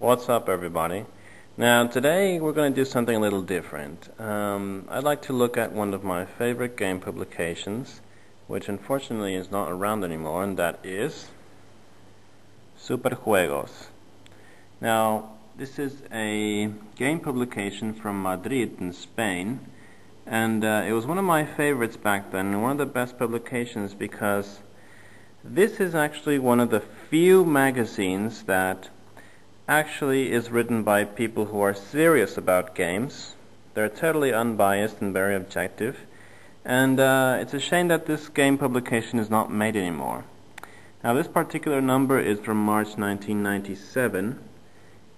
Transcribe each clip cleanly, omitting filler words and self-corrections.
What's up, everybody? Now today we're going to do something a little different. I'd like to look at one of my favorite game publications, which unfortunately is not around anymore, and that is Super Juegos. Now this is a game publication from Madrid in Spain, and it was one of my favorites back then, and one of the best publications because this is actually one of the few magazines that actually is written by people who are serious about games. They're totally unbiased and very objective, and it's a shame that this game publication is not made anymore. Now this particular number is from March 1997,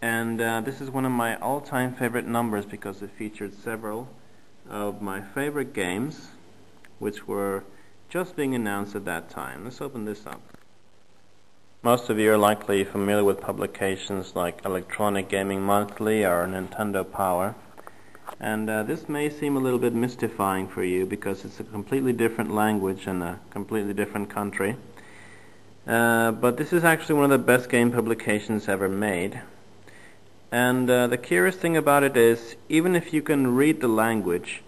and this is one of my all-time favorite numbers because it featured several of my favorite games which were just being announced at that time. Let's open this up. Most of you are likely familiar with publications like Electronic Gaming Monthly or Nintendo Power, and this may seem a little bit mystifying for you because it's a completely different language and a completely different country, but this is actually one of the best game publications ever made. And the curious thing about it is, even if you can read the language,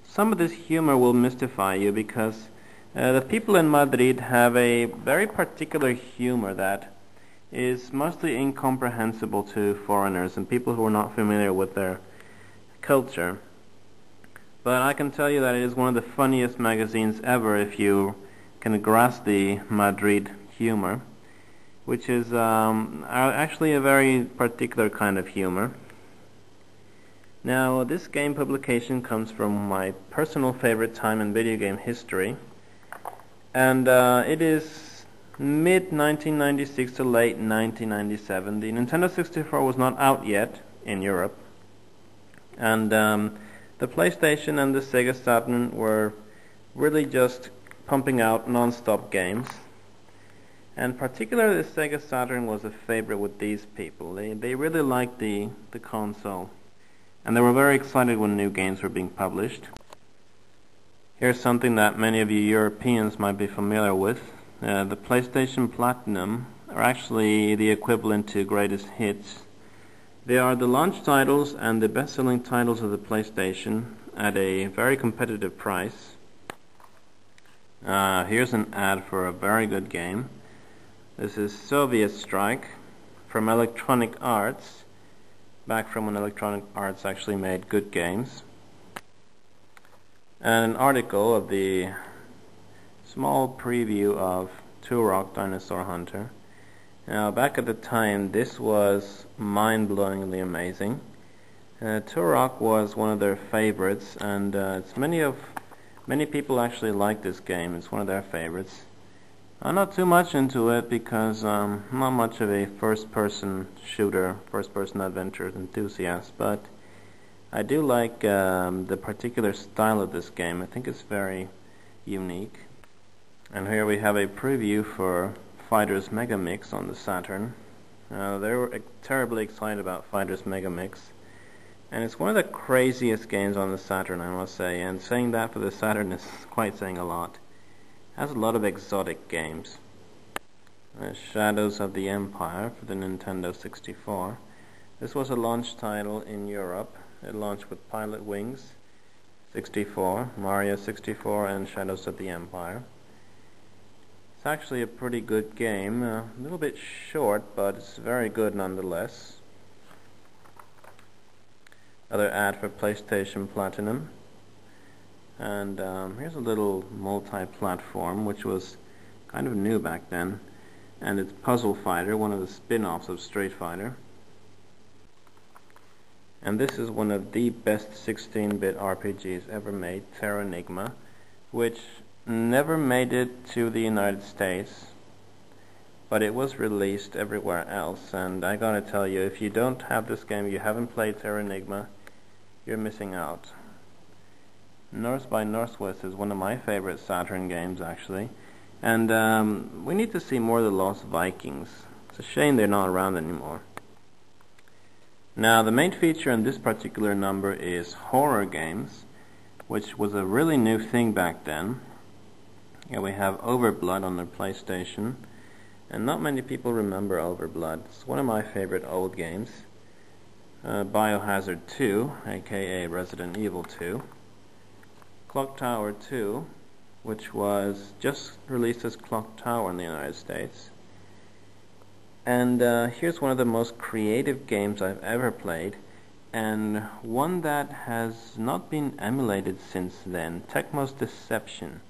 some of this humor will mystify you because the people in Madrid have a very particular humor that is mostly incomprehensible to foreigners and people who are not familiar with their culture. But I can tell you that it is one of the funniest magazines ever if you can grasp the Madrid humor, which is actually a very particular kind of humor. Now, this game publication comes from my personal favorite time in video game history. And it is mid-1996 to late 1997. The Nintendo 64 was not out yet in Europe. And the PlayStation and the Sega Saturn were really just pumping out non-stop games. And particularly the Sega Saturn was a favorite with these people. They really liked the console. And they were very excited when new games were being published. Here's something that many of you Europeans might be familiar with. The PlayStation Platinum are actually the equivalent to greatest hits. They are the launch titles and the best-selling titles of the PlayStation at a very competitive price. Here's an ad for a very good game. This is Soviet Strike from Electronic Arts, back from when Electronic Arts actually made good games. And an article of the small preview of Turok Dinosaur Hunter. Now, back at the time, this was mind-blowingly amazing. Turok was one of their favorites, and many people actually like this game. It's one of their favorites. I'm not too much into it because I'm not much of a first-person shooter, first-person adventure enthusiast, but I do like the particular style of this game. I think it's very unique. And here we have a preview for Fighters Mega Mix on the Saturn. They were terribly excited about Fighters Mega Mix. And it's one of the craziest games on the Saturn, I must say. And saying that for the Saturn is quite saying a lot. It has a lot of exotic games. Shadows of the Empire for the Nintendo 64. This was a launch title in Europe. It launched with Pilotwings 64, Mario 64, and Shadows of the Empire. It's actually a pretty good game, a little bit short, but it's very good nonetheless. Another ad for PlayStation Platinum. And here's a little multi-platform, which was kind of new back then. And it's Puzzle Fighter, one of the spin-offs of Street Fighter. And this is one of the best 16-bit RPGs ever made, Terranigma, which never made it to the United States, but it was released everywhere else. And I gotta tell you, if you don't have this game, you haven't played Terranigma, you're missing out. North by Northwest is one of my favorite Saturn games, actually. And we need to see more of the Lost Vikings. It's a shame they're not around anymore. Now, the main feature in this particular number is horror games, which was a really new thing back then. Here we have Overblood on the PlayStation, and not many people remember Overblood. It's one of my favorite old games. Biohazard 2, aka Resident Evil 2. Clock Tower 2, which was just released as Clock Tower in the United States. And here's one of the most creative games I've ever played, and one that has not been emulated since then, Technos Deception.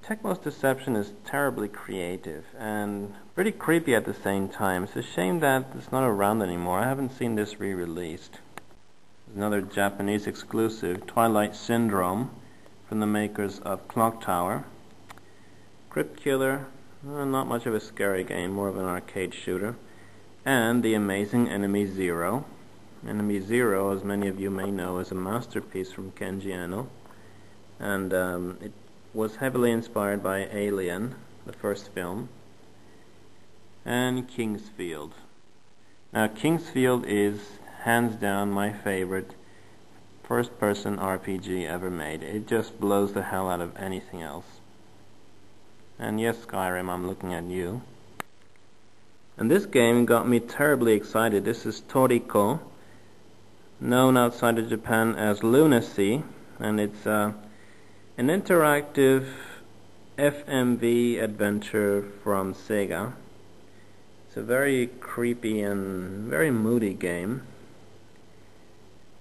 Technos Deception is terribly creative and pretty creepy at the same time. It's a shame that it's not around anymore. I haven't seen this re-released. Another Japanese exclusive, Twilight Syndrome, from the makers of Clock Tower. Crypt Killer, not much of a scary game, more of an arcade shooter. And The Amazing Enemy Zero. Enemy Zero, as many of you may know, is a masterpiece from Kenji Eno. And it was heavily inspired by Alien, the first film, and Kingsfield. Now, Kingsfield is hands down my favorite first-person RPG ever made. It just blows the hell out of anything else. And yes, Skyrim, I'm looking at you. And this game got me terribly excited. This is Toriko, known outside of Japan as Lunacy, and it's an interactive FMV adventure from Sega. It's a very creepy and very moody game,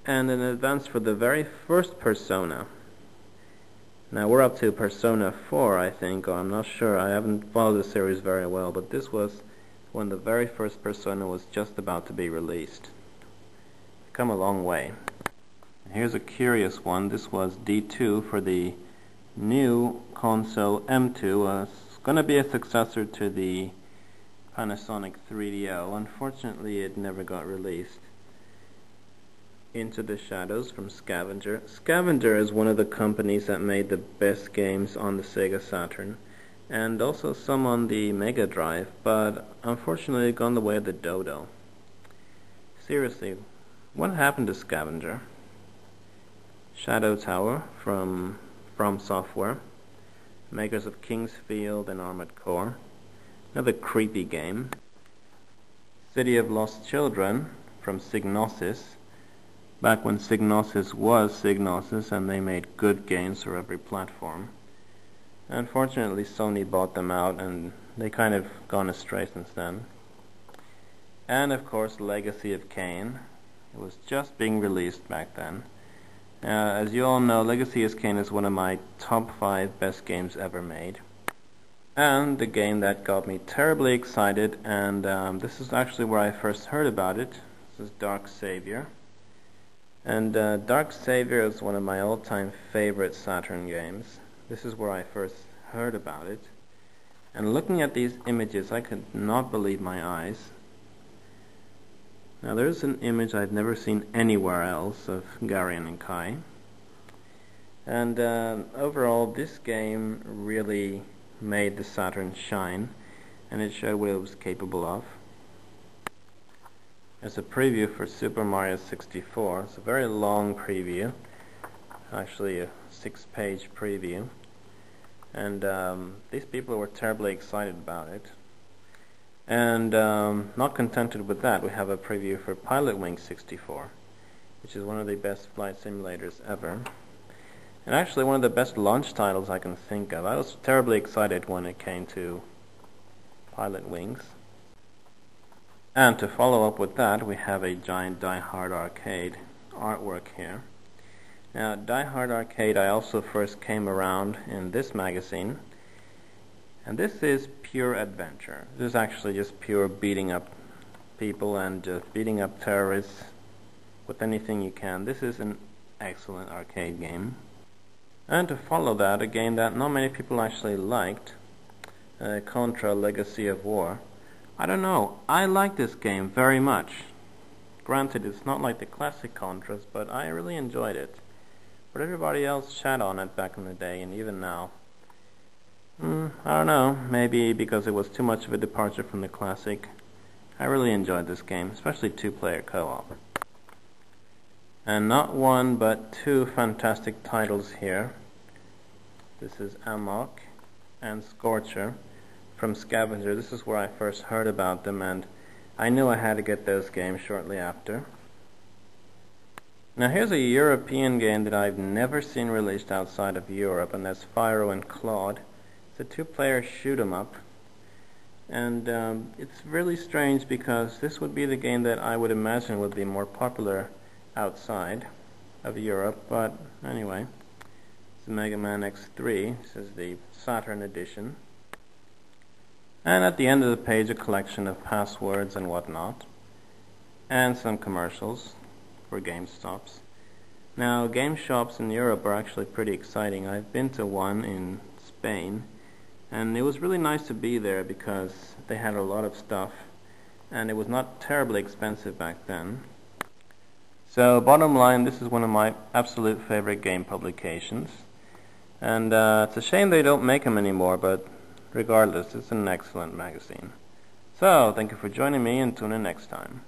and an advance for the very first Persona. Now we're up to Persona 4, I think, or I'm not sure. I haven't followed the series very well, but this was when the very first Persona was just about to be released. It's come a long way. Here's a curious one. This was D2 for the new console M2. It's going to be a successor to the Panasonic 3DO. Unfortunately, it never got released. Into the Shadows from Scavenger. Scavenger is one of the companies that made the best games on the Sega Saturn, and also some on the Mega Drive, but unfortunately it gone the way of the Dodo. Seriously, what happened to Scavenger? Shadow Tower from Software, makers of Kingsfield and Armored Core. Another creepy game. City of Lost Children from Psygnosis, back when Psygnosis was Psygnosis and they made good games for every platform. Unfortunately, Sony bought them out and they kind of gone astray since then. And of course, Legacy of Kain. It was just being released back then. As you all know, Legacy of Kain is one of my top 5 best games ever made. And the game that got me terribly excited, and this is actually where I first heard about it. This is Dark Savior. And Dark Savior is one of my all-time favorite Saturn games. This is where I first heard about it. And looking at these images, I could not believe my eyes. Now there's an image I've never seen anywhere else of Garion and Kai. And overall, this game really made the Saturn shine, and it showed what it was capable of. There's a preview for Super Mario 64. It's a very long preview, actually a 6-page preview, and these people were terribly excited about it. And not contented with that, we have a preview for Pilotwings 64, which is one of the best flight simulators ever. And actually one of the best launch titles I can think of. I was terribly excited when it came to Pilotwings. And to follow up with that, we have a giant Diehard Arcade artwork here. Now, Diehard Arcade I also first came around in this magazine. And this is pure adventure. This is actually just pure beating up people and just beating up terrorists with anything you can. This is an excellent arcade game. And to follow that, a game that not many people actually liked, Contra Legacy of War. I don't know, I like this game very much. Granted, it's not like the classic Contras, but I really enjoyed it. But everybody else shat on it back in the day, and even now. I don't know, maybe because it was too much of a departure from the classic. I really enjoyed this game, especially 2-player co-op. And not one, but 2 fantastic titles here. This is Amok and Scorcher from Scavenger. This is where I first heard about them, and I knew I had to get those games shortly after. Now here's a European game that I've never seen released outside of Europe, and that's Fyro and Claude. It's a two-player shoot-'em-up, and it's really strange because this would be the game that I would imagine would be more popular outside of Europe, but anyway. It's the Mega Man X3. This is the Saturn edition. And at the end of the page, a collection of passwords and whatnot, and some commercials for GameStops. Now, game shops in Europe are actually pretty exciting. I've been to one in Spain, and it was really nice to be there because they had a lot of stuff, and it was not terribly expensive back then. So, bottom line, this is one of my absolute favorite game publications, and it's a shame they don't make them anymore, but regardless, it's an excellent magazine. So, thank you for joining me, and tune in next time.